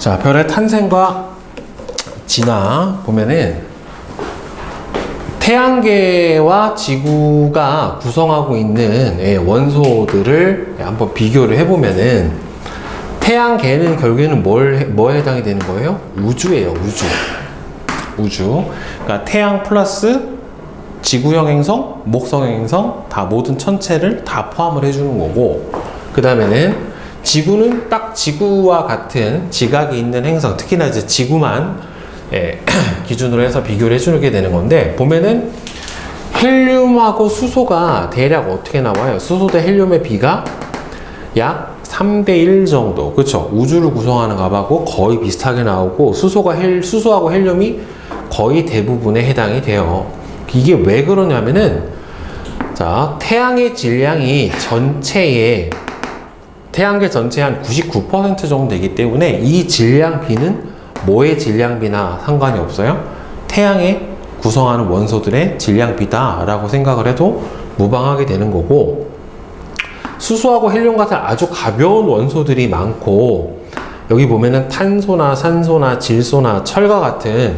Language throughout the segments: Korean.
자, 별의 탄생과 진화 보면은 태양계와 지구가 구성하고 있는 원소들을 한번 비교를 해보면은 태양계는 결국에는 뭐에 해당이 되는 거예요? 우주예요, 우주. 그러니까 태양 플러스 지구형 행성, 목성형 행성 다 모든 천체를 다 포함을 해주는 거고, 그 다음에는 지구는 딱 지구와 같은 지각이 있는 행성, 특히나 이제 지구만 기준으로 해서 비교를 해주게 되는 건데, 보면은 헬륨하고 수소가 대략 어떻게 나와요? 수소 대 헬륨의 비가 약 3대1 정도, 그쵸? 우주를 구성하는 값하고 거의 비슷하게 나오고, 수소하고 헬륨이 거의 대부분에 해당이 돼요. 이게 왜 그러냐면은, 자, 태양의 질량이 태양계 전체의 한 99% 정도 되기 때문에 이 질량비는 뭐의 질량비나 상관이 없어요. 태양에 구성하는 원소들의 질량비다 라고 생각을 해도 무방하게 되는 거고, 수소하고 헬륨 같은 아주 가벼운 원소들이 많고, 여기 보면은 탄소나 산소나 질소나 철과 같은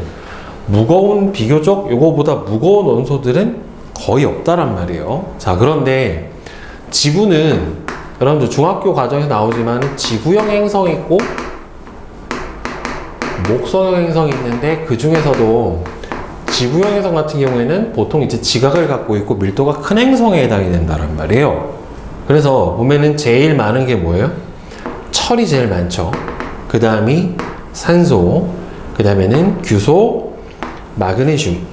무거운, 비교적 요거보다 무거운 원소들은 거의 없다란 말이에요. 자, 그런데 지구는 여러분들 중학교 과정에서 나오지만 지구형 행성이 있고 목성형 행성이 있는데, 그 중에서도 지구형 행성 같은 경우에는 보통 이제 지각을 갖고 있고 밀도가 큰 행성에 해당이 된다는 말이에요. 그래서 보면은 제일 많은 게 뭐예요? 철이 제일 많죠. 그 다음이 산소, 그 다음에는 규소, 마그네슘,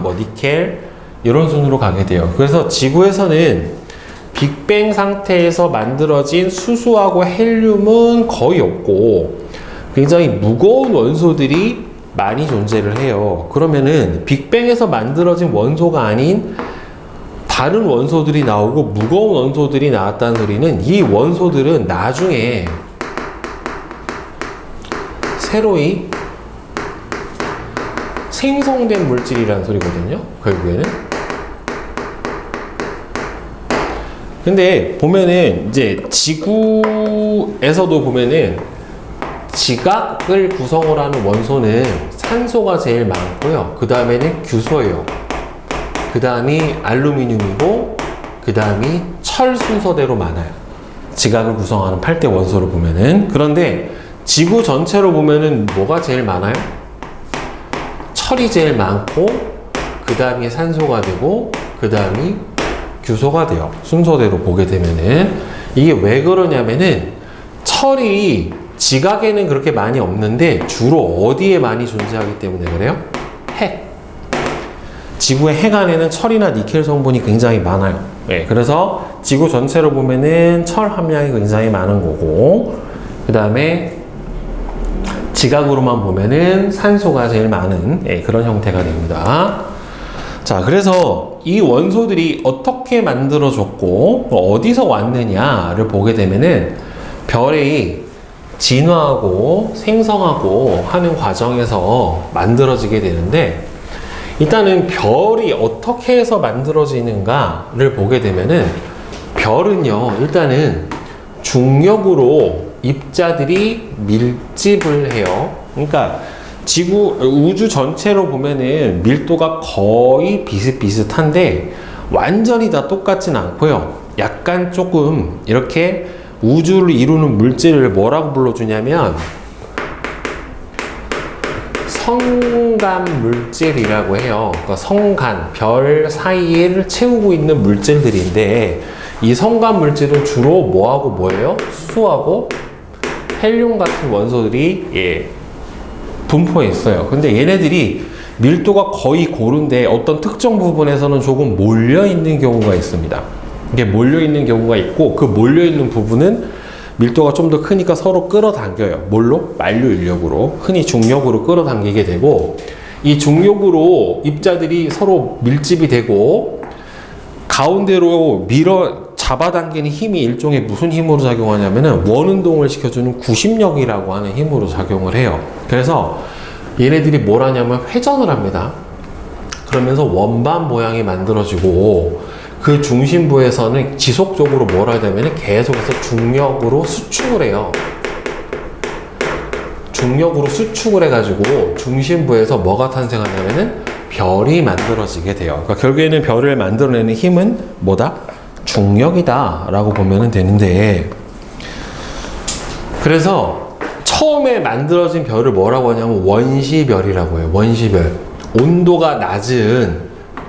뭐 니켈, 이런 순으로 가게 돼요. 그래서 지구에서는 빅뱅 상태에서 만들어진 수소하고 헬륨은 거의 없고 굉장히 무거운 원소들이 많이 존재를 해요. 그러면은 빅뱅에서 만들어진 원소가 아닌 다른 원소들이 나오고 무거운 원소들이 나왔다는 소리는, 이 원소들은 나중에 새로이 생성된 물질이라는 소리거든요, 결국에는. 근데 보면은 이제 지구에서도 보면은 지각을 구성을 하는 원소는 산소가 제일 많고요. 그 다음에는 규소예요. 그 다음이 알루미늄이고, 그 다음이 철 순서대로 많아요. 지각을 구성하는 8대 원소를 보면은. 그런데 지구 전체로 보면은 뭐가 제일 많아요? 철이 제일 많고, 그 다음이 산소가 되고, 그 다음이 규소가 돼요. 순서대로 보게 되면은. 이게 왜 그러냐면은 철이 지각에는 그렇게 많이 없는데 주로 어디에 많이 존재하기 때문에 그래요? 핵. 지구의 핵 안에는 철이나 니켈 성분이 굉장히 많아요. 네, 그래서 지구 전체로 보면은 철 함량이 굉장히 많은 거고, 그 다음에 지각으로만 보면은 산소가 제일 많은 그런 형태가 됩니다. 자, 그래서 이 원소들이 어떻게 만들어졌고 어디서 왔느냐를 보게 되면은 별이 진화하고 생성하고 하는 과정에서 만들어지게 되는데, 일단은 별이 어떻게 해서 만들어지는가를 보게 되면은, 별은요, 일단은 중력으로 입자들이 밀집을 해요. 그러니까 우주 전체로 보면은 밀도가 거의 비슷비슷한데 완전히 다 똑같진 않고요. 약간 조금 이렇게 우주를 이루는 물질을 뭐라고 불러주냐면 성간 물질이라고 해요. 그러니까 성간, 별 사이를 채우고 있는 물질들인데, 이 성간 물질은 주로 뭐하고 뭐예요? 수소하고 헬륨 같은 원소들이 분포해 있어요. 근데 얘네들이 밀도가 거의 고른데 어떤 특정 부분에서는 조금 몰려 있는 경우가 있습니다. 이게 몰려 있는 경우가 있고, 그 몰려 있는 부분은 밀도가 좀 더 크니까 서로 끌어당겨요. 뭘로? 만류 인력으로, 흔히 중력으로 끌어당기게 되고, 이 중력으로 입자들이 서로 밀집이 되고 가운데로 잡아당기는 힘이 일종의 무슨 힘으로 작용하냐면은 원운동을 시켜주는 구심력이라고 하는 힘으로 작용을 해요. 그래서 얘네들이 뭘 하냐면 회전을 합니다. 그러면서 원반 모양이 만들어지고, 그 중심부에서는 지속적으로 뭘 하냐면 계속해서 중력으로 수축을 해요. 중력으로 수축을 해가지고 중심부에서 뭐가 탄생하냐면은 별이 만들어지게 돼요. 그러니까 결국에는 별을 만들어내는 힘은 뭐다? 중력이다 라고 보면 되는데, 그래서 처음에 만들어진 별을 뭐라고 하냐면 원시별이라고 해요. 원시별. 온도가 낮은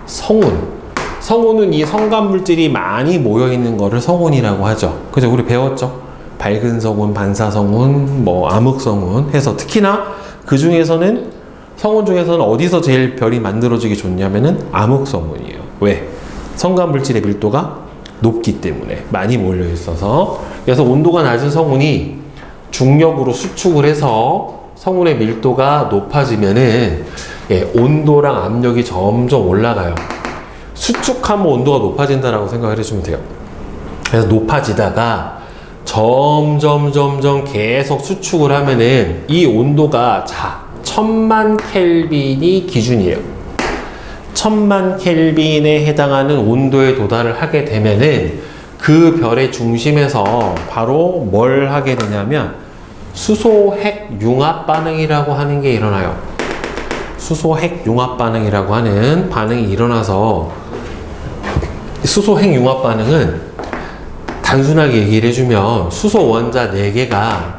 성운은 이 성간물질이 많이 모여있는 거를 성운이라고 하죠. 그죠? 우리 배웠죠? 밝은 성운, 반사성운, 뭐 암흑성운 해서, 특히나 그 중에서는 성운 중에서는 어디서 제일 별이 만들어지기 좋냐면은 암흑성운이에요. 왜? 성간물질의 밀도가 높기 때문에, 많이 몰려 있어서. 그래서 온도가 낮은 성운이 중력으로 수축을 해서 성운의 밀도가 높아지면은 온도랑 압력이 점점 올라가요. 수축하면 온도가 높아진다라고 생각을 해주면 돼요. 그래서 높아지다가 점점 계속 수축을 하면은 이 온도가 1000만 켈빈이 기준이에요. 1000만 켈빈에 해당하는 온도에 도달을 하게 되면은 그 별의 중심에서 바로 뭘 하게 되냐면 수소핵 융합 반응이라고 하는 게 일어나요. 수소핵 융합 반응이라고 하는 반응이 일어나서, 수소핵 융합 반응은 단순하게 얘기를 해주면 수소 원자 4개가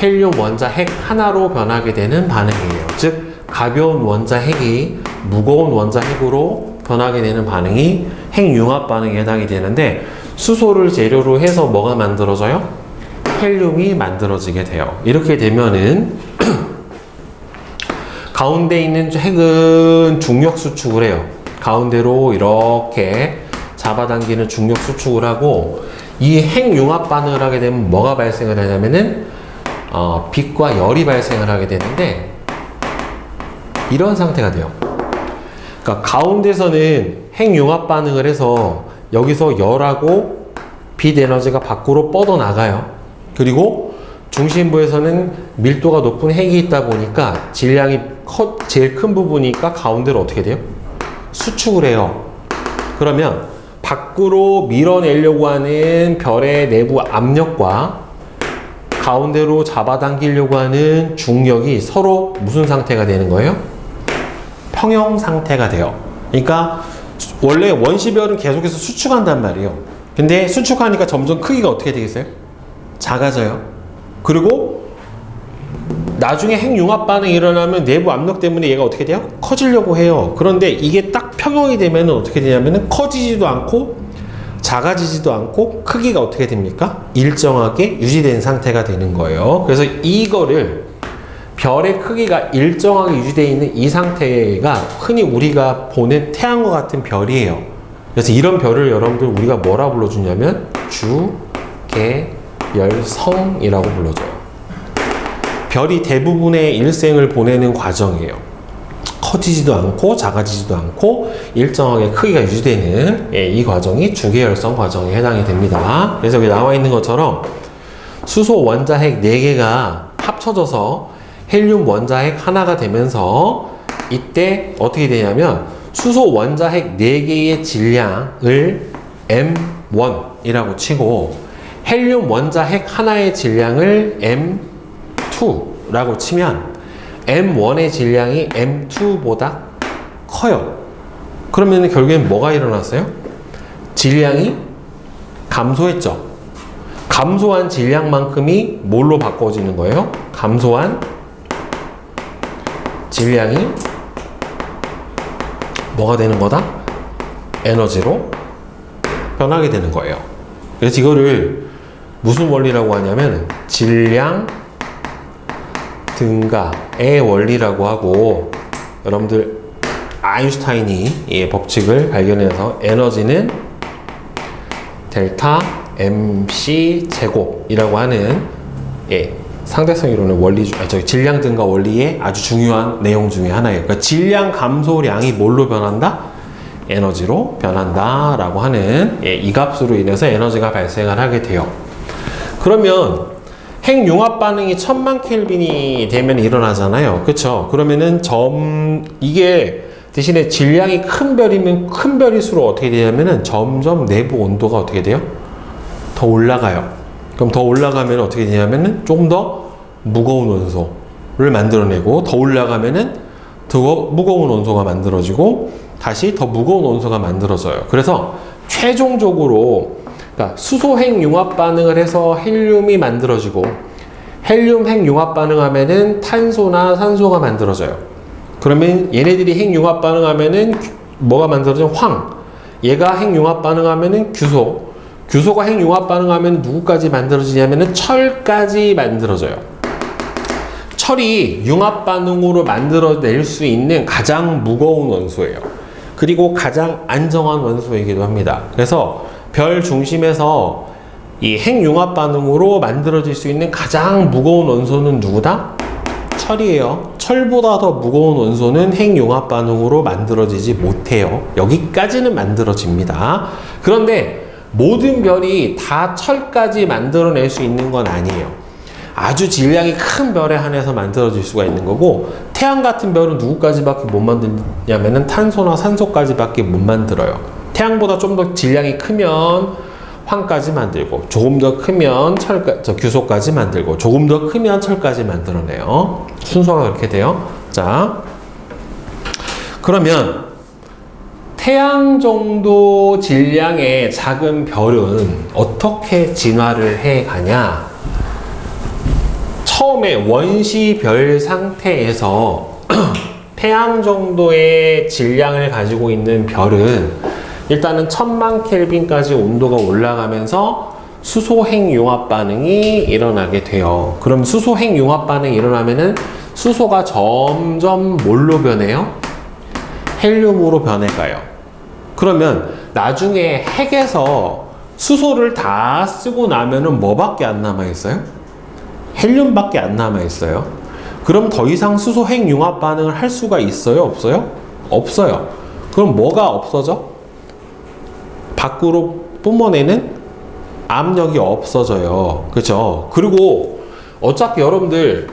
헬륨 원자 핵 하나로 변하게 되는 반응이에요. 즉 가벼운 원자 핵이 무거운 원자 핵으로 변하게 되는 반응이 핵융합 반응에 해당이 되는데, 수소를 재료로 해서 뭐가 만들어져요? 헬륨이 만들어지게 돼요. 이렇게 되면은 가운데 있는 핵은 중력 수축을 해요. 가운데로 이렇게 잡아당기는 중력 수축을 하고, 이 핵융합 반응을 하게 되면 뭐가 발생을 하냐면은 빛과 열이 발생을 하게 되는데, 이런 상태가 돼요. 그러니까 가운데서는 핵융합 반응을 해서 여기서 열하고 빛 에너지가 밖으로 뻗어나가요. 그리고 중심부에서는 밀도가 높은 핵이 있다 보니까 질량이 제일 큰 부분이니까 가운데로 어떻게 돼요? 수축을 해요. 그러면 밖으로 밀어내려고 하는 별의 내부 압력과 가운데로 잡아당기려고 하는 중력이 서로 무슨 상태가 되는 거예요? 평형 상태가 돼요. 그러니까 원래 원시별은 계속해서 수축한단 말이에요. 근데 수축하니까 점점 크기가 어떻게 되겠어요? 작아져요. 그리고 나중에 핵융합 반응이 일어나면 내부 압력 때문에 얘가 어떻게 돼요? 커지려고 해요. 그런데 이게 딱 평형이 되면 어떻게 되냐면은 커지지도 않고 작아지지도 않고 크기가 어떻게 됩니까? 일정하게 유지된 상태가 되는 거예요. 그래서 이거를, 별의 크기가 일정하게 유지되어 있는 이 상태가 흔히 우리가 보는 태양과 같은 별이에요. 그래서 이런 별을 여러분들 우리가 뭐라 불러주냐면 주계열성이라고 불러줘요. 별이 대부분의 일생을 보내는 과정이에요. 커지지도 않고 작아지지도 않고 일정하게 크기가 유지되는 이 과정이 주계열성 과정에 해당이 됩니다. 그래서 여기 나와 있는 것처럼 수소 원자핵 4개가 합쳐져서 헬륨 원자핵 하나가 되면서, 이때 어떻게 되냐면 수소 원자핵 4개의 질량을 M1이라고 치고 헬륨 원자핵 하나의 질량을 M2라고 치면 M1의 질량이 M2보다 커요. 그러면 결국엔 뭐가 일어났어요? 질량이 감소했죠. 감소한 질량만큼이 뭘로 바꿔지는 거예요? 감소한 질량이 뭐가 되는 거다? 에너지로 변하게 되는 거예요. 그래서 이거를 무슨 원리라고 하냐면 질량 증가의 원리라고 하고, 여러분들 아인슈타인이 법칙을 발견해서 에너지는 델타 MC 제곱이라고 하는 상대성 이론의 원리, 질량 증가 원리의 아주 중요한 내용 중에 하나예요. 그러니까 질량 감소량이 뭘로 변한다? 에너지로 변한다 라고 하는 이 값으로 인해서 에너지가 발생을 하게 돼요. 그러면 핵융합 반응이 1000만 켈빈이 되면 일어나잖아요. 그쵸? 그러면은 이게 대신에 질량이 큰 별이면 큰 별일수록 어떻게 되냐면은 점점 내부 온도가 어떻게 돼요? 더 올라가요. 그럼 더 올라가면 어떻게 되냐면은 조금 더 무거운 원소를 만들어내고, 더 올라가면은 더 무거운 원소가 만들어지고 다시 더 무거운 원소가 만들어져요. 그래서 최종적으로 그러니까 수소핵 융합 반응을 해서 헬륨이 만들어지고, 헬륨 핵 융합 반응하면은 탄소나 산소가 만들어져요. 그러면 얘네들이 핵 융합 반응하면은 뭐가 만들어져? 황. 얘가 핵 융합 반응하면은 규소. 규소가 핵 융합 반응하면 누구까지 만들어지냐면은 철까지 만들어져요. 철이 융합 반응으로 만들어낼 수 있는 가장 무거운 원소예요. 그리고 가장 안정한 원소이기도 합니다. 그래서 별 중심에서 이 핵융합 반응으로 만들어질 수 있는 가장 무거운 원소는 누구다? 철이에요. 철보다 더 무거운 원소는 핵융합 반응으로 만들어지지 못해요. 여기까지는 만들어집니다. 그런데 모든 별이 다 철까지 만들어낼 수 있는 건 아니에요. 아주 질량이 큰 별에 한해서 만들어질 수가 있는 거고, 태양 같은 별은 누구까지밖에 못 만드냐면은 탄소나 산소까지밖에 못 만들어요. 태양보다 좀 더 질량이 크면 황까지 만들고, 조금 더 크면 규소까지 만들고, 조금 더 크면 철까지 만들어내요. 순서가 그렇게 돼요. 자, 그러면 태양 정도 질량의 작은 별은 어떻게 진화를 해 가냐? 처음에 원시별 상태에서 태양 정도의 질량을 가지고 있는 별은 일단은 1000만 켈빈까지 온도가 올라가면서 수소핵 융합 반응이 일어나게 돼요. 그럼 수소핵 융합 반응이 일어나면은 수소가 점점 뭘로 변해요? 헬륨으로 변해가요. 그러면 나중에 핵에서 수소를 다 쓰고 나면은 뭐밖에 안 남아있어요? 헬륨밖에 안 남아있어요. 그럼 더 이상 수소핵 융합 반응을 할 수가 있어요? 없어요? 없어요. 그럼 뭐가 없어져? 밖으로 뿜어내는 압력이 없어져요. 그죠? 그리고 어차피 여러분들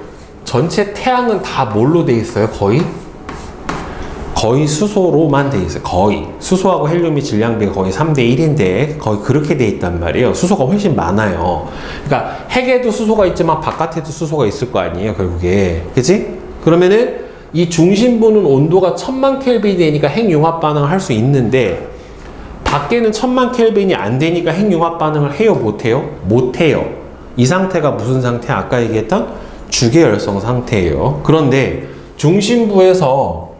전체 태양은 다 뭘로 돼 있어요? 거의 수소로만 돼 있어요. 거의. 수소하고 헬륨이 질량비가 거의 3대 1인데 거의 그렇게 돼 있단 말이에요. 수소가 훨씬 많아요. 그러니까 핵에도 수소가 있지만 바깥에도 수소가 있을 거 아니에요, 결국에. 그치? 그러면은 이 중심부는 온도가 1000만 켈빈이 되니까 핵융합 반응을 할 수 있는데, 밖에는 1000만 켈빈이 안 되니까 핵융합 반응을 해요? 못해요? 못해요. 이 상태가 무슨 상태? 아까 얘기했던 주계열성 상태예요. 그런데 중심부에서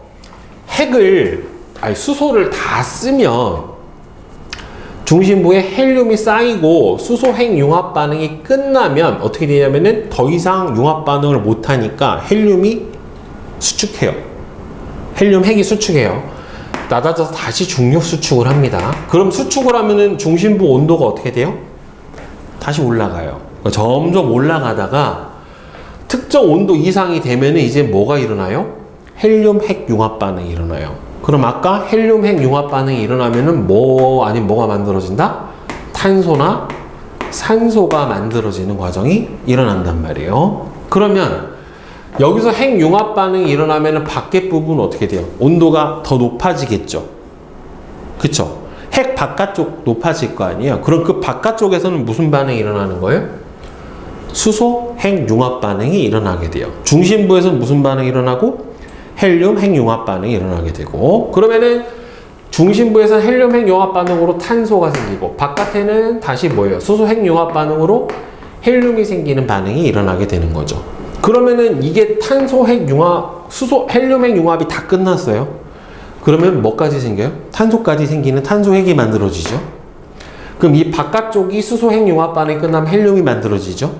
수소를 다 쓰면 중심부에 헬륨이 쌓이고 수소 핵 융합 반응이 끝나면 어떻게 되냐면은 더 이상 융합 반응을 못 하니까 헬륨이 수축해요. 헬륨 핵이 수축해요. 낮아져서 다시 중력 수축을 합니다. 그럼 수축을 하면은 중심부 온도가 어떻게 돼요? 다시 올라가요. 점점 올라가다가 특정 온도 이상이 되면은 이제 뭐가 일어나요? 헬륨 핵 융합 반응이 일어나요. 그럼 아까 헬륨 핵 융합 반응이 일어나면은 뭐가 만들어진다? 탄소나 산소가 만들어지는 과정이 일어난단 말이에요. 그러면 여기서 핵 융합 반응이 일어나면 밖에 부분은 어떻게 돼요? 온도가 더 높아지겠죠. 그쵸? 핵 바깥쪽 높아질 거 아니에요? 그럼 그 바깥쪽에서는 무슨 반응이 일어나는 거예요? 수소 핵 융합 반응이 일어나게 돼요. 중심부에서는 무슨 반응이 일어나고? 헬륨 핵 융합 반응이 일어나게 되고, 그러면은 중심부에서는 헬륨 핵 융합 반응으로 탄소가 생기고, 바깥에는 다시 뭐예요? 수소 핵 융합 반응으로 헬륨이 생기는 반응이 일어나게 되는 거죠. 그러면은 이게 탄소 핵 융합, 수소 헬륨 핵 융합이 다 끝났어요. 그러면 뭐까지 생겨요? 탄소까지 생기는 탄소 핵이 만들어지죠. 그럼 이 바깥쪽이 수소 핵 융합 반응이 끝나면 헬륨이 만들어지죠.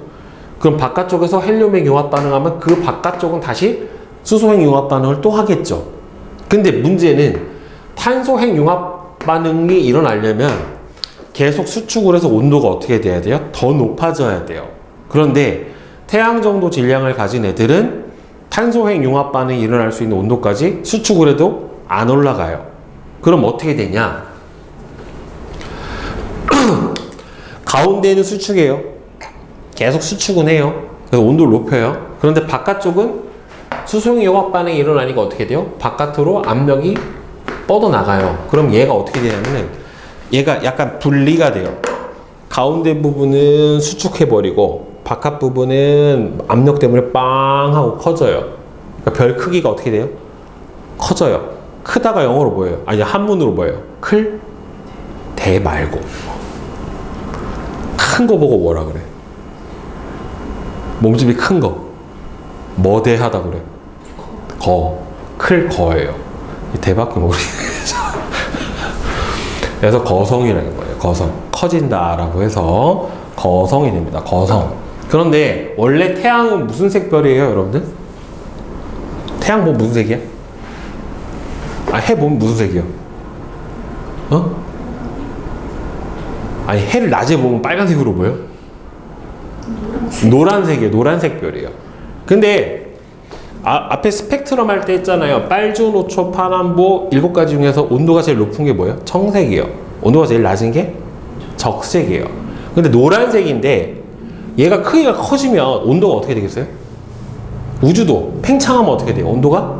그럼 바깥쪽에서 헬륨 핵 융합 반응하면 그 바깥쪽은 다시 수소 핵 융합 반응을 또 하겠죠. 근데 문제는 탄소 핵 융합 반응이 일어나려면 계속 수축을 해서 온도가 어떻게 돼야 돼요? 더 높아져야 돼요. 그런데 태양 정도 질량을 가진 애들은 탄소 핵 융합 반응이 일어날 수 있는 온도까지 수축을 해도 안 올라가요. 그럼 어떻게 되냐? 가운데는 수축해요. 계속 수축은 해요. 그래서 온도를 높여요. 그런데 바깥쪽은 수소 핵 융합 반응이 일어나니까 어떻게 돼요? 바깥으로 압력이 뻗어나가요. 그럼 얘가 어떻게 되냐면은 얘가 약간 분리가 돼요. 가운데 부분은 수축해버리고 바깥 부분은 압력 때문에 빵 하고 커져요. 그러니까 별 크기가 어떻게 돼요? 커져요. 크다가 영어로 뭐예요? 아니, 한문으로 뭐예요? 클? 대 말고. 큰 거 보고 뭐라 그래? 몸집이 큰 거. 머대하다 그래. 클 거예요. 대밖에 모르겠어. 그래서 거성이라는 거예요. 거성. 커진다라고 해서 거성이 됩니다. 거성. 그런데 원래 태양은 무슨 색별이에요, 여러분들? 태양 보면 무슨 색이야? 해 보면 무슨 색이요? 아니, 해를 낮에 보면 빨간색으로 보여? 노란색이에요. 노란색별이에요. 근데 앞에 스펙트럼 할 때 했잖아요. 빨주노초, 파남보 7가지 중에서 온도가 제일 높은 게 뭐예요? 청색이에요. 온도가 제일 낮은 게 적색이에요. 근데 노란색인데 얘가 크기가 커지면 온도가 어떻게 되겠어요? 우주도 팽창하면 어떻게 돼요? 온도가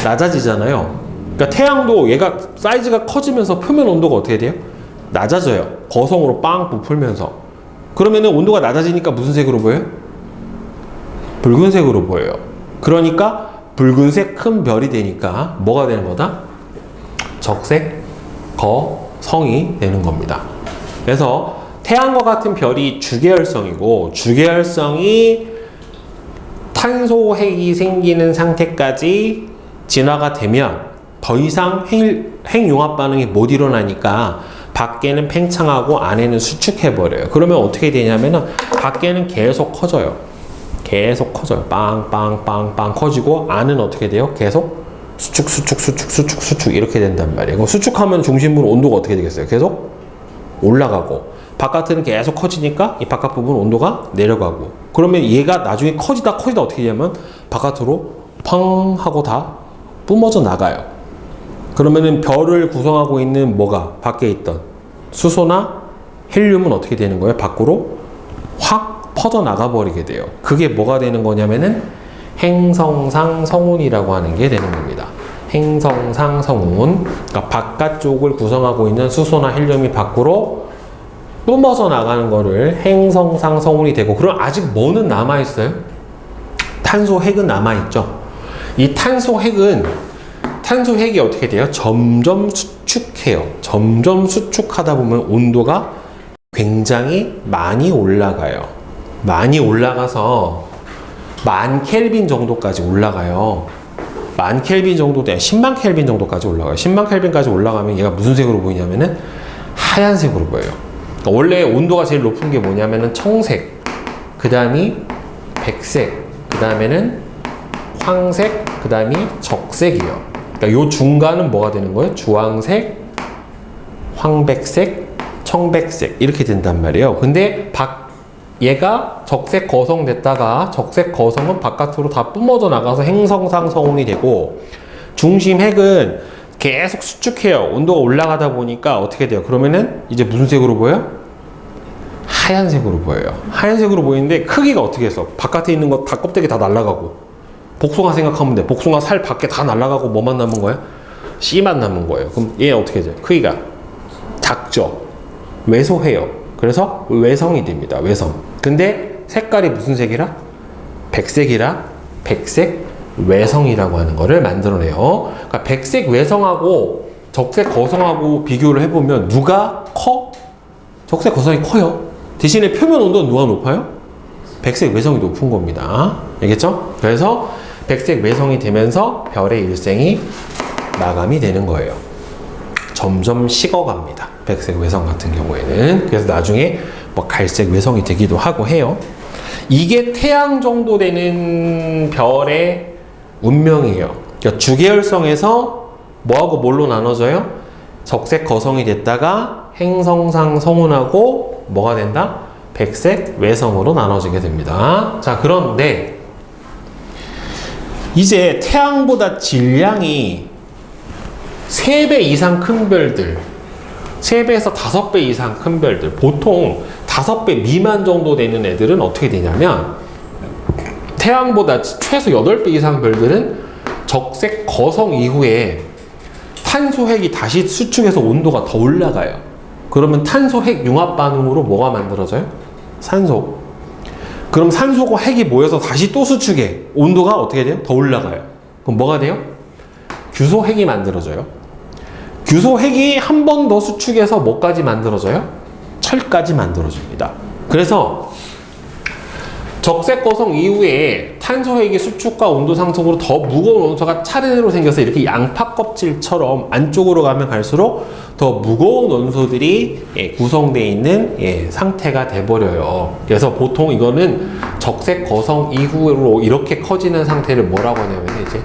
낮아지잖아요. 그러니까 태양도 얘가 사이즈가 커지면서 표면 온도가 어떻게 돼요? 낮아져요. 거성으로 빵 부풀면서. 그러면은 온도가 낮아지니까 무슨 색으로 보여요? 붉은색으로 보여요. 그러니까 붉은색 큰 별이 되니까 뭐가 되는 거다? 적색 거성이 되는 겁니다. 그래서 태양과 같은 별이 주계열성이고, 주계열성이 탄소 핵이 생기는 상태까지 진화가 되면 더 이상 핵융합 반응이 못 일어나니까 밖에는 팽창하고 안에는 수축해버려요. 그러면 어떻게 되냐면은 밖에는 계속 커져요. 계속 커져요. 빵빵빵빵 커지고 안은 어떻게 돼요? 계속 수축 이렇게 된단 말이에요. 수축하면 중심부는 온도가 어떻게 되겠어요? 계속 올라가고, 바깥은 계속 커지니까 이 바깥 부분 온도가 내려가고, 그러면 얘가 나중에 커지다 어떻게 되냐면 바깥으로 펑 하고 다 뿜어져 나가요. 그러면은 별을 구성하고 있는 뭐가 밖에 있던 수소나 헬륨은 어떻게 되는 거예요? 밖으로 확 퍼져 나가 버리게 돼요. 그게 뭐가 되는 거냐면은 행성상 성운이라고 하는 게 되는 겁니다. 행성상 성운. 그러니까 바깥쪽을 구성하고 있는 수소나 헬륨이 밖으로 뿜어져 나가는 거를 행성상 성운이 되고, 그럼 아직 뭐는 남아 있어요? 탄소 핵은 남아 있죠. 이 탄소 핵이 어떻게 돼요? 점점 수축해요. 점점 수축하다 보면 온도가 굉장히 많이 올라가요. 많이 올라가서 10,000켈빈 정도까지 올라가요. 10,000켈빈 정도 돼. 100,000 켈빈 정도까지 올라가요. 100,000 켈빈까지 올라가면 얘가 무슨 색으로 보이냐면은 하얀색으로 보여요. 그러니까 원래 온도가 제일 높은 게 뭐냐면은 청색, 그 다음이 백색, 그 다음에는 황색, 그 다음이 적색이에요. 그러니까 요 중간은 뭐가 되는 거예요? 주황색, 황백색, 청백색 이렇게 된단 말이에요. 근데 얘가 적색 거성 됐다가 적색 거성은 바깥으로 다 뿜어져 나가서 행성상 성운이 되고, 중심 핵은 계속 수축해요. 온도가 올라가다 보니까 어떻게 돼요? 그러면은 이제 무슨 색으로 보여요? 하얀색으로 보여요. 하얀색으로 보이는데 크기가 어떻게 해서 바깥에 있는 거 다 껍데기 다 날아가고, 복숭아 생각하면 돼. 복숭아 살 밖에 다 날아가고 뭐만 남은 거야? 씨만 남은 거예요. 그럼 얘 어떻게 돼요? 크기가 작죠. 왜소해요. 그래서 외성이 됩니다. 외성. 근데 색깔이 무슨 색이라? 백색이라 백색 외성이라고 하는 거를 만들어내요. 그러니까 백색 외성하고 적색 거성하고 비교를 해보면 누가 커? 적색 거성이 커요. 대신에 표면 온도는 누가 높아요? 백색 외성이 높은 겁니다. 알겠죠? 그래서 백색 외성이 되면서 별의 일생이 마감이 되는 거예요. 점점 식어갑니다. 백색 외성 같은 경우에는. 그래서 나중에 뭐 갈색 외성이 되기도 하고 해요. 이게 태양 정도 되는 별의 운명이에요. 그러니까 주계열성에서 뭐하고 뭘로 나눠져요? 적색 거성이 됐다가 행성상 성운하고 뭐가 된다? 백색 외성으로 나눠지게 됩니다. 자, 그런데 이제 태양보다 질량이 3배 이상 큰 별들, 3배에서 5배 이상 큰 별들, 보통 5배 미만 정도 되는 애들은 어떻게 되냐면, 태양보다 최소 8배 이상 별들은 적색 거성 이후에 탄소 핵이 다시 수축해서 온도가 더 올라가요. 그러면 탄소 핵 융합 반응으로 뭐가 만들어져요? 산소. 그럼 산소가 핵이 모여서 다시 또 수축해. 온도가 어떻게 돼요? 더 올라가요. 그럼 뭐가 돼요? 규소핵이 만들어져요. 규소핵이 한 번 더 수축해서 뭐까지 만들어져요? 철까지 만들어집니다. 그래서 적색 거성 이후에 탄소핵이 수축과 온도 상승으로 더 무거운 원소가 차례대로 생겨서 이렇게 양파 껍질처럼 안쪽으로 가면 갈수록 더 무거운 원소들이 구성되어 있는 상태가 돼버려요. 그래서 보통 이거는 적색 거성 이후로 이렇게 커지는 상태를 뭐라고 하냐면 이제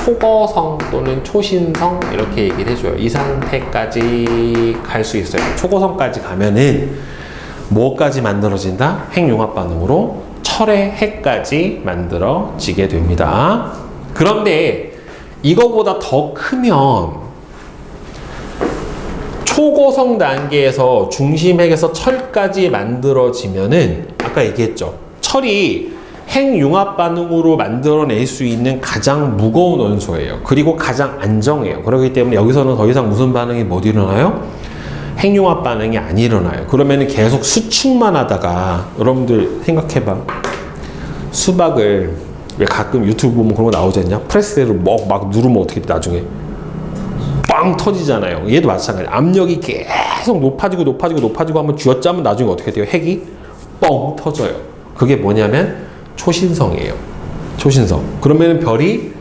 초거성 또는 초신성 이렇게 얘기를 해줘요. 이 상태까지 갈 수 있어요. 초거성까지 가면은 뭐까지 만들어진다? 핵융합 반응으로 철의 핵까지 만들어지게 됩니다. 그런데 이거보다 더 크면 초고성 단계에서 중심핵에서 철까지 만들어지면은 아까 얘기했죠. 철이 핵융합 반응으로 만들어낼 수 있는 가장 무거운 원소예요. 그리고 가장 안정해요. 그렇기 때문에 여기서는 더 이상 무슨 반응이 못 일어나요? 핵융합 반응이 안 일어나요. 그러면 계속 수축만 하다가 여러분들 생각해봐. 수박을 왜 가끔 유튜브 보면 그런 거 나오지 않냐? 프레스대로 막 누르면 어떻게 돼, 나중에 빵 터지잖아요. 얘도 마찬가지. 압력이 계속 높아지고 한번 쥐어짜면 나중에 어떻게 돼요? 핵이 뻥 터져요. 그게 뭐냐면 초신성이에요. 초신성. 그러면 별이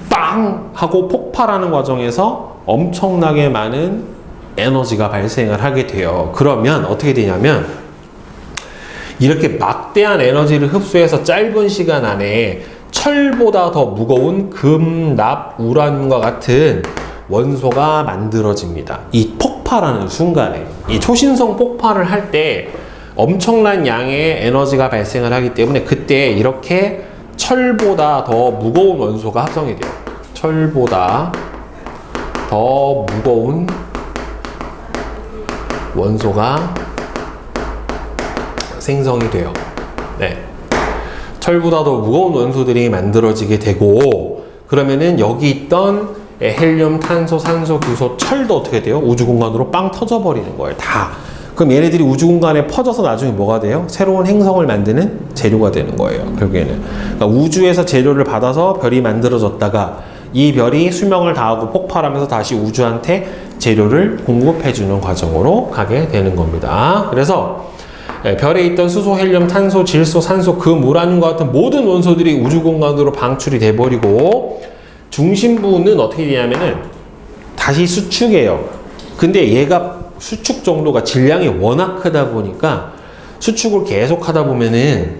빵 하고 폭발하는 과정에서 엄청나게 많은 에너지가 발생을 하게 돼요. 그러면 어떻게 되냐면 이렇게 막대한 에너지를 흡수해서 짧은 시간 안에 철보다 더 무거운 금, 납, 우라늄과 같은 원소가 만들어집니다. 이 폭발하는 순간에 이 초신성 폭발을 할 때 엄청난 양의 에너지가 발생을 하기 때문에 그때 이렇게 철보다 더 무거운 원소가 합성이 돼요. 철보다 더 무거운 원소가 생성이 돼요. 네. 철보다 더 무거운 원소들이 만들어지게 되고 그러면은 여기 있던 헬륨, 탄소, 산소, 규소, 철도 어떻게 돼요? 우주 공간으로 빵 터져버리는 거예요. 다. 그럼 얘네들이 우주 공간에 퍼져서 나중에 뭐가 돼요? 새로운 행성을 만드는 재료가 되는 거예요. 결국에는. 그러니까 우주에서 재료를 받아서 별이 만들어졌다가 이 별이 수명을 다하고 폭발하면서 다시 우주한테 재료를 공급해주는 과정으로 가게 되는 겁니다. 그래서 별에 있던 수소, 헬륨, 탄소, 질소, 산소, 금, 우라늄과 같은 모든 원소들이 우주 공간으로 방출이 돼버리고 중심부는 어떻게 되냐면은 다시 수축해요. 근데 얘가 수축 정도가 질량이 워낙 크다 보니까 수축을 계속 하다 보면은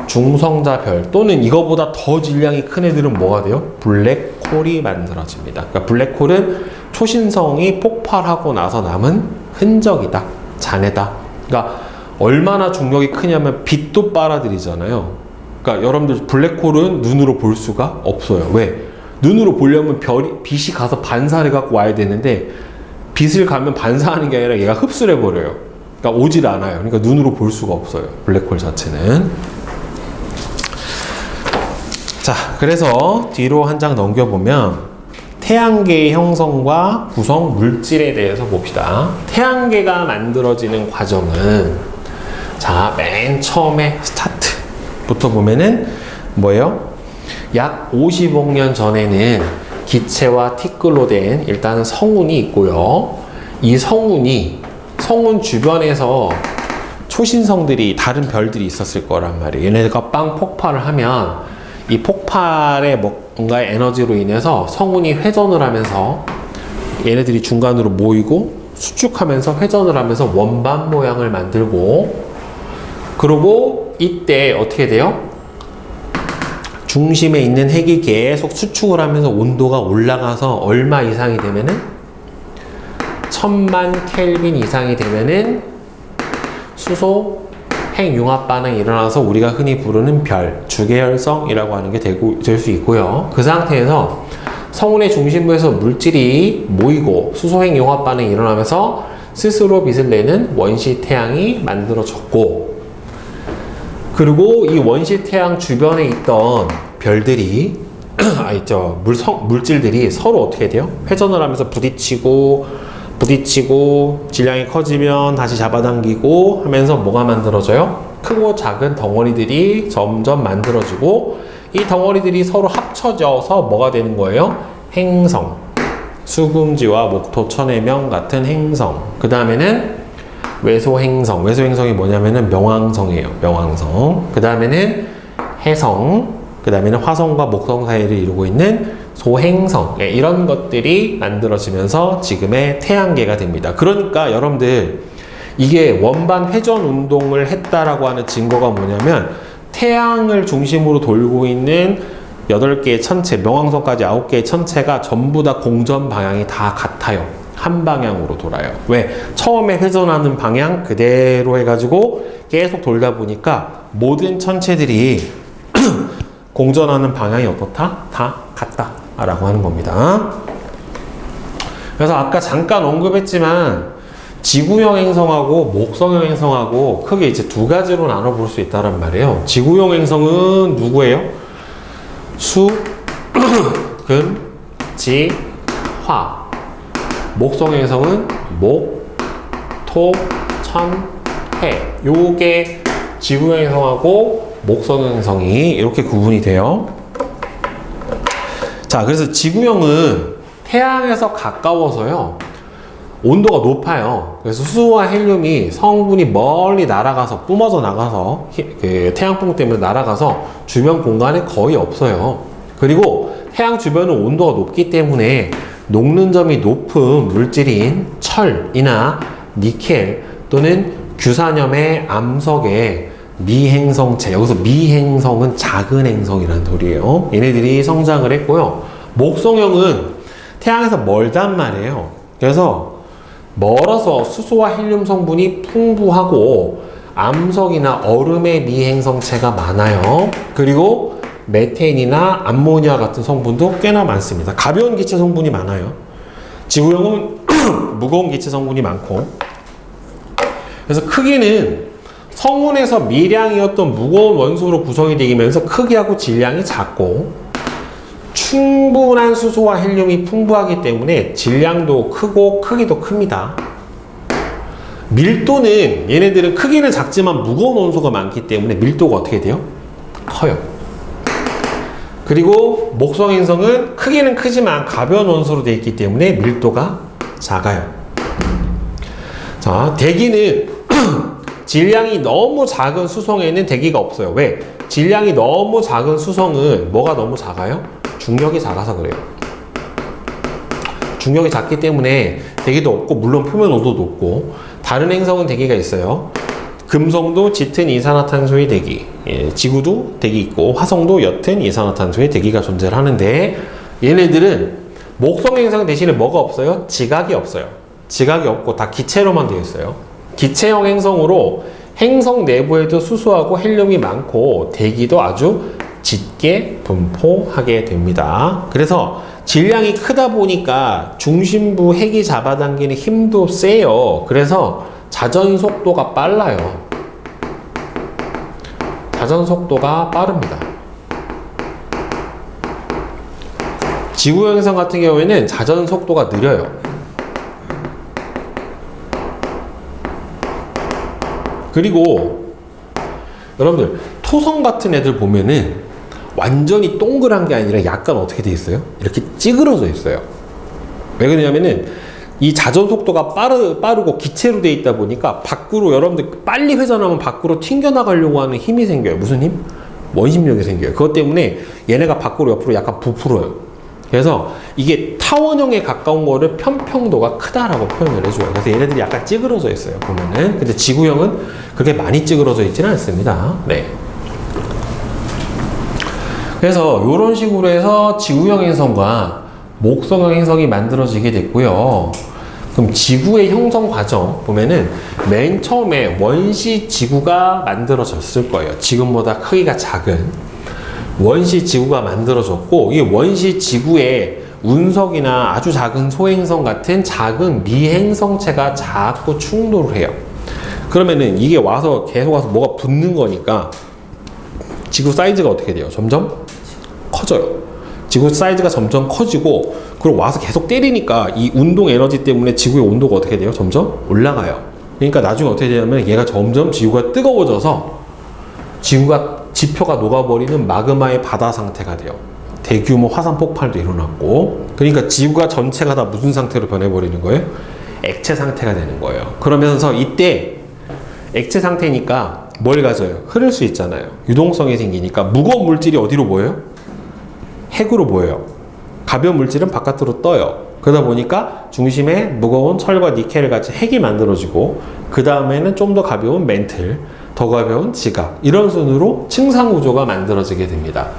중성자 별 또는 이거보다 더 질량이 큰 애들은 뭐가 돼요? 블랙홀이 만들어집니다. 그러니까 블랙홀은 초신성이 폭발하고 나서 남은 흔적이다. 잔해다. 그러니까 얼마나 중력이 크냐면 빛도 빨아들이잖아요. 그러니까 여러분들 블랙홀은 눈으로 볼 수가 없어요. 왜? 눈으로 보려면 빛이 가서 반사를 갖고 와야 되는데 빛을 가면 반사하는 게 아니라 얘가 흡수를 해버려요. 그러니까 오질 않아요. 그러니까 눈으로 볼 수가 없어요. 블랙홀 자체는. 자, 그래서 뒤로 한 장 넘겨보면 태양계의 형성과 구성 물질에 대해서 봅시다. 태양계가 만들어지는 과정은 자, 맨 처음에 스타트부터 보면은 뭐예요? 약 50억 년 전에는 기체와 티끌로 된 일단 성운이 있고요. 이 성운 주변에서 초신성들이 다른 별들이 있었을 거란 말이에요. 얘네가 빵 폭발을 하면 이 폭발의 뭔가의 에너지로 인해서 성운이 회전을 하면서 얘네들이 중간으로 모이고 수축하면서 회전을 하면서 원반 모양을 만들고 그리고 이때 어떻게 돼요? 중심에 있는 핵이 계속 수축을 하면서 온도가 올라가서 얼마 이상이 되면은 1000만 켈빈 이상이 되면은 수소 핵융합 반응이 일어나서 우리가 흔히 부르는 별, 주계열성이라고 하는 게 될 수 있고요. 그 상태에서 성운의 중심부에서 물질이 모이고 수소 핵융합 반응이 일어나면서 스스로 빛을 내는 원시 태양이 만들어졌고 그리고 이 원시 태양 주변에 있던 별들이 물질들이 서로 어떻게 돼요? 회전을 하면서 부딪히고 부딪히고 질량이 커지면 다시 잡아당기고 하면서 뭐가 만들어져요? 크고 작은 덩어리들이 점점 만들어지고 이 덩어리들이 서로 합쳐져서 뭐가 되는 거예요? 행성. 수금지와 목토, 천해명 같은 행성. 그 다음에는 외소행성. 외소행성이 뭐냐면은 명왕성이에요. 명왕성. 그 다음에는 해성. 그 다음에는 화성과 목성 사이를 이루고 있는 소행성. 예, 이런 것들이 만들어지면서 지금의 태양계가 됩니다. 그러니까 여러분들 이게 원반 회전 운동을 했다라고 하는 증거가 뭐냐면 태양을 중심으로 돌고 있는 8개의 천체, 명왕성까지 9개의 천체가 전부 다 공전 방향이 다 같아요. 한 방향으로 돌아요. 왜? 처음에 회전하는 방향 그대로 해가지고 계속 돌다 보니까 모든 천체들이 공전하는 방향이 어떻다? 다 같다 라고 하는 겁니다. 그래서 아까 잠깐 언급했지만 지구형 행성하고 목성형 행성하고 크게 이제 두 가지로 나눠볼 수 있다는 말이에요. 지구형 행성은 누구예요? 수, 금, 지, 화. 목성 행성은 목, 토, 천, 해. 요게 지구형 행성하고 목성 행성이 이렇게 구분이 돼요. 자, 그래서 지구형은 태양에서 가까워서요. 온도가 높아요. 그래서 수소와 헬륨이 성분이 멀리 날아가서 뿜어져 나가서 그 태양풍 때문에 날아가서 주변 공간에 거의 없어요. 그리고 태양 주변은 온도가 높기 때문에 녹는 점이 높은 물질인 철이나 니켈 또는 규산염의 암석의 미행성체, 여기서 미행성은 작은 행성이라는 소리예요. 얘네들이 성장을 했고요. 목성형은 태양에서 멀단 말이에요. 그래서 멀어서 수소와 헬륨 성분이 풍부하고 암석이나 얼음의 미행성체가 많아요. 그리고 메테인이나 암모니아 같은 성분도 꽤나 많습니다. 가벼운 기체 성분이 많아요. 지구형은 무거운 기체 성분이 많고, 그래서 크기는 성운에서 미량이었던 무거운 원소로 구성이 되면서 크기하고 질량이 작고, 충분한 수소와 헬륨이 풍부하기 때문에 질량도 크고 크기도 큽니다. 밀도는 얘네들은 크기는 작지만 무거운 원소가 많기 때문에 밀도가 어떻게 돼요? 커요. 그리고 목성행성은 크기는 크지만 가벼운 원소로 되어 있기 때문에 밀도가 작아요. 자, 대기는 질량이 너무 작은 수성에는 대기가 없어요. 왜? 질량이 너무 작은 수성은 뭐가 너무 작아요? 중력이 작아서 그래요. 중력이 작기 때문에 대기도 없고, 물론 표면 온도도 높고, 다른 행성은 대기가 있어요. 금성도 짙은 이산화탄소의 대기, 지구도 대기 있고, 화성도 옅은 이산화탄소의 대기가 존재를 하는데, 얘네들은 목성 행성 대신에 뭐가 없어요? 지각이 없어요. 지각이 없고 다 기체로만 되어 있어요. 기체형 행성으로 행성 내부에도 수소하고 헬륨이 많고 대기도 아주 짙게 분포하게 됩니다. 그래서 질량이 크다 보니까 중심부 핵이 잡아당기는 힘도 세요. 그래서 자전 속도가 빨라요. 자전 속도가 빠릅니다. 지구형 행성 같은 경우에는 자전 속도가 느려요. 그리고 여러분들 토성 같은 애들 보면은 완전히 동그란 게 아니라 약간 어떻게 돼 있어요? 이렇게 찌그러져 있어요. 왜 그러냐면은 이 자전 속도가 빠르고 기체로 돼 있다 보니까 밖으로, 여러분들 빨리 회전하면 밖으로 튕겨나가려고 하는 힘이 생겨요. 무슨 힘? 원심력이 생겨요. 그것 때문에 얘네가 밖으로 옆으로 약간 부풀어요. 그래서 이게 타원형에 가까운 거를 편평도가 크다라고 표현을 해줘요. 그래서 얘네들이 약간 찌그러져 있어요, 보면은. 근데 지구형은 그렇게 많이 찌그러져 있지는 않습니다. 네. 그래서 이런 식으로 해서 지구형 행성과 목성형 행성이 만들어지게 됐고요. 그럼 지구의 형성 과정 보면은 맨 처음에 원시 지구가 만들어졌을 거예요. 지금보다 크기가 작은 원시 지구가 만들어졌고, 이 원시 지구에 운석이나 아주 작은 소행성 같은 작은 미행성체가 자꾸 충돌을 해요. 그러면은 이게 와서 계속 와서 뭐가 붙는 거니까 지구 사이즈가 어떻게 돼요? 점점 커져요. 지구 사이즈가 점점 커지고, 그리고 와서 계속 때리니까 이 운동 에너지 때문에 지구의 온도가 어떻게 돼요? 점점 올라가요. 그러니까 나중에 어떻게 되냐면 얘가 점점 지구가 뜨거워져서 지구가 지표가 녹아버리는 마그마의 바다 상태가 돼요. 대규모 화산 폭발도 일어났고, 그러니까 지구가 전체가 다 무슨 상태로 변해버리는 거예요? 액체 상태가 되는 거예요. 그러면서 이때 액체 상태니까 뭘 가져요? 흐를 수 있잖아요. 유동성이 생기니까 무거운 물질이 어디로 모여요? 핵으로 모여요. 가벼운 물질은 바깥으로 떠요. 그러다 보니까 중심에 무거운 철과 니켈을 같이 핵이 만들어지고, 그 다음에는 좀 더 가벼운 멘틀, 더 가벼운 지각, 이런 순으로 층상구조가 만들어지게 됩니다.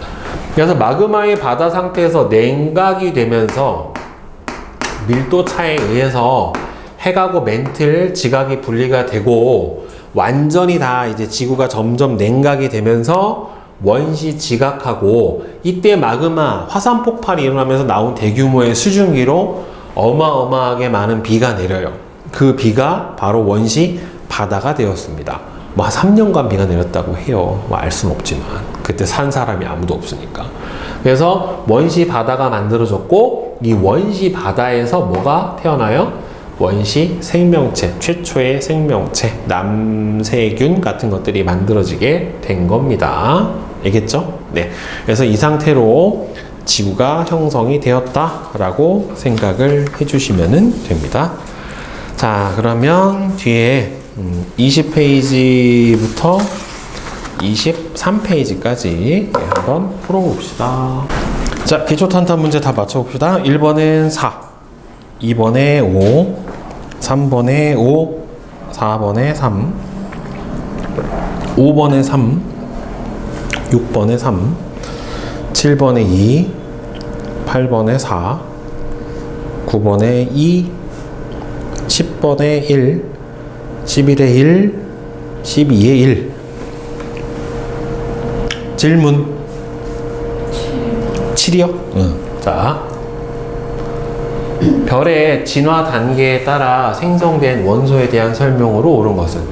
그래서 마그마의 바다 상태에서 냉각이 되면서 밀도 차에 의해서 핵하고 멘틀, 지각이 분리가 되고, 완전히 다 이제 지구가 점점 냉각이 되면서 원시 지각하고, 이때 마그마, 화산 폭발이 일어나면서 나온 대규모의 수증기로 어마어마하게 많은 비가 내려요. 그 비가 바로 원시 바다가 되었습니다. 뭐 3년간 비가 내렸다고 해요. 뭐 알 수는 없지만 그때 산 사람이 아무도 없으니까. 그래서 원시 바다가 만들어졌고, 이 원시 바다에서 뭐가 태어나요? 원시 생명체, 최초의 생명체, 남세균 같은 것들이 만들어지게 된 겁니다. 알겠죠? 네. 그래서 이 상태로 지구가 형성이 되었다라고 생각을 해주시면 됩니다. 자, 그러면 뒤에 20페이지부터 23페이지까지 한번 풀어봅시다. 자, 기초탄탄 문제 다 맞춰봅시다. 1번은 4, 2번에 5, 3번에 5, 4번에 3, 5번에 3, 6번에 3, 7번에 2, 8번에 4, 9번에 2, 10번에 1, 11에 1, 12에 1. 질문. 7이요? 응. 자, 별의 진화 단계에 따라 생성된 원소에 대한 설명으로 옳은 것은,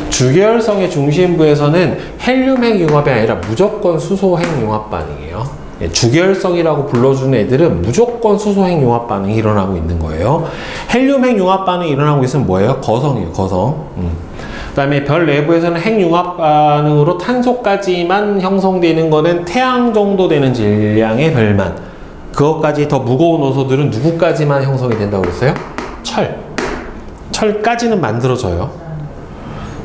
주계열성의 중심부에서는 헬륨핵 융합이 아니라 무조건 수소핵 융합 반응이에요. 주계열성이라고 불러주는 애들은 무조건 수소핵 융합 반응이 일어나고 있는 거예요. 헬륨핵 융합 반응이 일어나고 있으면 뭐예요? 거성이에요, 거성. 그 다음에 별 내부에서는 핵 융합 반응으로 탄소까지만 형성되는 거는 태양 정도 되는 질량의 별만. 그것까지 더 무거운 원소들은 누구까지만 형성이 된다고 그랬어요? 철. 철까지는 만들어져요.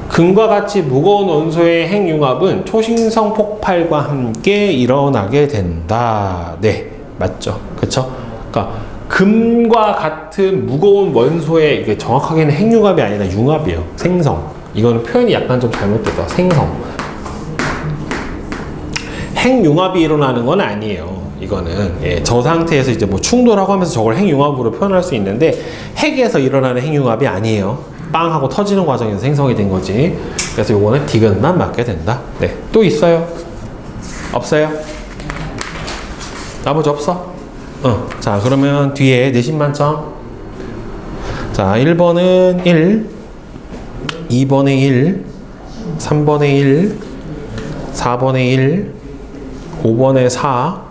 금과 같이 무거운 원소의 핵융합은 초신성 폭발과 함께 일어나게 된다. 네, 맞죠? 그쵸? 그러니까 금과 같은 무거운 원소의, 이게 정확하게는 핵융합이 아니라 융합이에요. 생성. 이거는 표현이 약간 좀 잘못됐다. 생성. 핵융합이 일어나는 건 아니에요. 이거는, 예, 저 상태에서 이제 뭐 충돌하고 하면서 저걸 핵융합으로 표현할 수 있는데, 핵에서 일어나는 핵융합이 아니에요. 빵 하고 터지는 과정에서 생성이 된 거지. 그래서 요거는 디귿만 맞게 된다. 네. 또 있어요? 없어요? 나머지 없어? 자, 그러면 뒤에 내신 만점. 자, 1번은 1, 2번에 1, 3번에 1, 4번에 1, 5번에 4,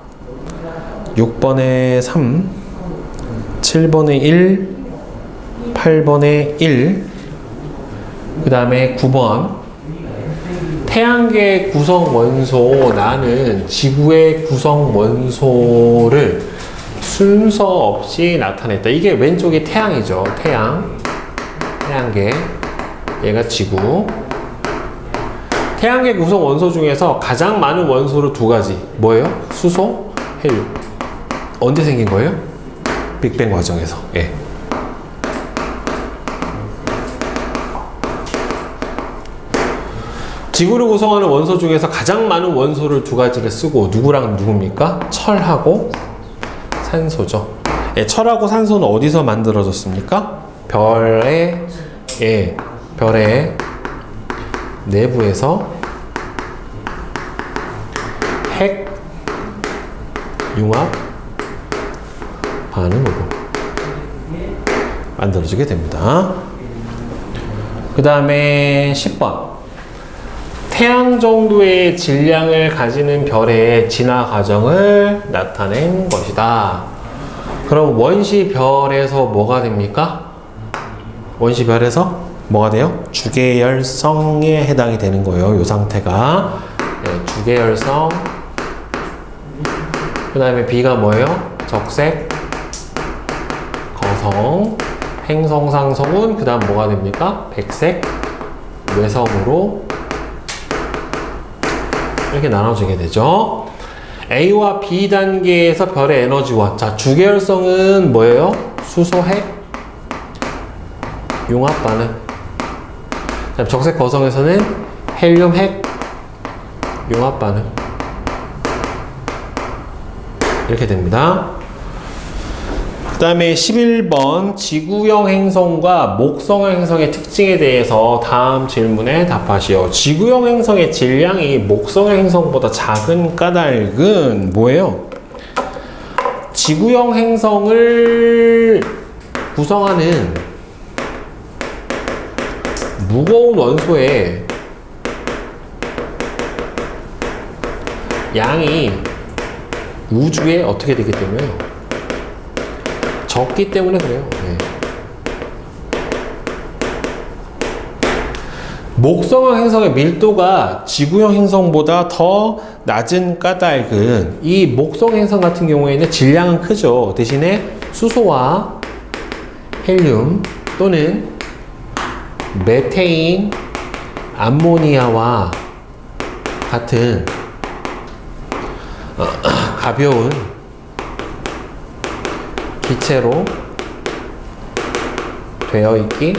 6번에 3, 7번에 1, 8번에 1, 그 다음에 9번. 태양계 구성 원소, 나는 지구의 구성 원소를 순서 없이 나타냈다. 이게 왼쪽이 태양이죠. 태양계. 얘가 지구. 태양계 구성 원소 중에서 가장 많은 원소를 두 가지. 뭐예요? 수소, 헬륨. 언제 생긴 거예요? 빅뱅 과정에서. 예. 지구를 구성하는 원소 중에서 가장 많은 원소를 두 가지를 쓰고, 누구랑 누굽니까? 철하고 산소죠. 예, 철하고 산소는 어디서 만들어졌습니까? 별의 내부에서 핵 융합 반응으로 만들어지게 됩니다. 그 다음에 10번. 태양 정도의 질량을 가지는 별의 진화 과정을 나타낸 것이다. 그럼 원시별에서 뭐가 됩니까? 원시별에서 뭐가 돼요? 주계열성에 해당이 되는 거예요. 이 상태가. 네, 주계열성. 그 다음에 B가 뭐예요? 적색, 거성, 행성상성은 그 다음 뭐가 됩니까? 백색, 뇌성으로 이렇게 나눠지게 되죠. A와 B 단계에서 별의 에너지원. 자, 주계열성은 뭐예요? 수소, 핵, 융합 반응. 적색 거성에서는 헬륨, 핵, 융합 반응. 이렇게 됩니다. 그 다음에 11번 지구형 행성과 목성형 행성의 특징에 대해서 다음 질문에 답하시오. 지구형 행성의 질량이 목성형 행성보다 작은 까닭은 뭐예요? 지구형 행성을 구성하는 무거운 원소의 양이 우주에 어떻게 되기 때문에요? 적기 때문에 그래요. 네. 목성형 행성의 밀도가 지구형 행성보다 더 낮은 까닭은 이 목성 행성 같은 경우에는 질량은 크죠. 대신에 수소와 헬륨 또는 메테인, 암모니아와 같은 가벼운 기체로 되어 있기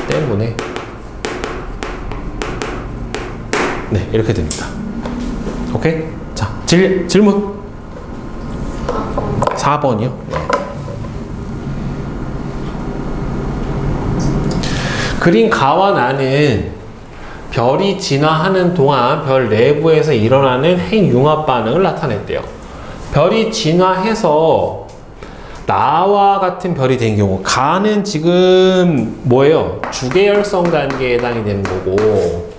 때문에 네, 이렇게 됩니다. 오케이? 자, 질문 4번이요. 그린 가와 나는 별이 진화하는 동안 별 내부에서 일어나는 핵융합 반응을 나타냈대요. 별이 진화해서 나와 같은 별이 된 경우, 가는 지금 뭐예요? 주계열성 단계에 해당이 되는 거고,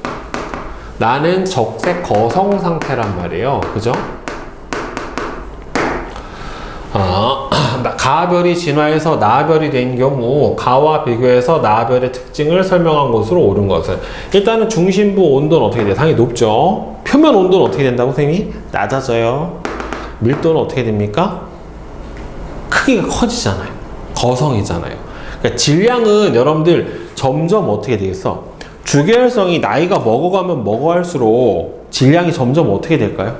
나는 적색 거성 상태란 말이에요. 그죠? 가별이 진화해서 나별이 된 경우 가와 비교해서 나별의 특징을 설명한 것으로 옳은 것은, 일단은 중심부 온도는 어떻게 돼요? 당연히 높죠. 표면 온도는 어떻게 된다고 선생님이? 낮아져요. 밀도는 어떻게 됩니까? 크기가 커지잖아요. 거성이잖아요. 그러니까 질량은 여러분들 점점 어떻게 되겠어? 주계열성이 나이가 먹어가면 먹어갈수록 질량이 점점 어떻게 될까요?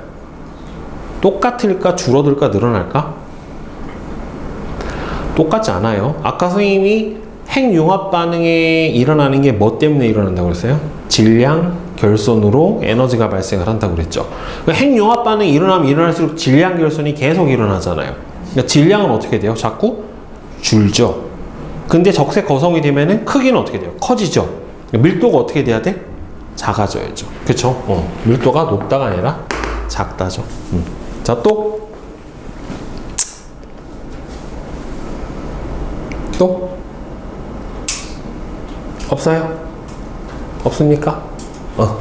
똑같을까? 줄어들까? 늘어날까? 똑같지 않아요. 아까 선생님이 핵융합 반응에 일어나는 게 뭐 때문에 일어난다고 그랬어요? 질량 결손으로 에너지가 발생을 한다고 그랬죠. 핵융합 반응이 일어나면 일어날수록 질량 결손이 계속 일어나잖아요. 그러니까 질량은 어떻게 돼요? 자꾸 줄죠. 근데 적색 거성이 되면은 크기는 어떻게 돼요? 커지죠. 밀도가 어떻게 돼야 돼? 작아져야죠. 그쵸? 밀도가 높다가 아니라 작다죠. 자, 또 없어요? 없습니까?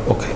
오케이.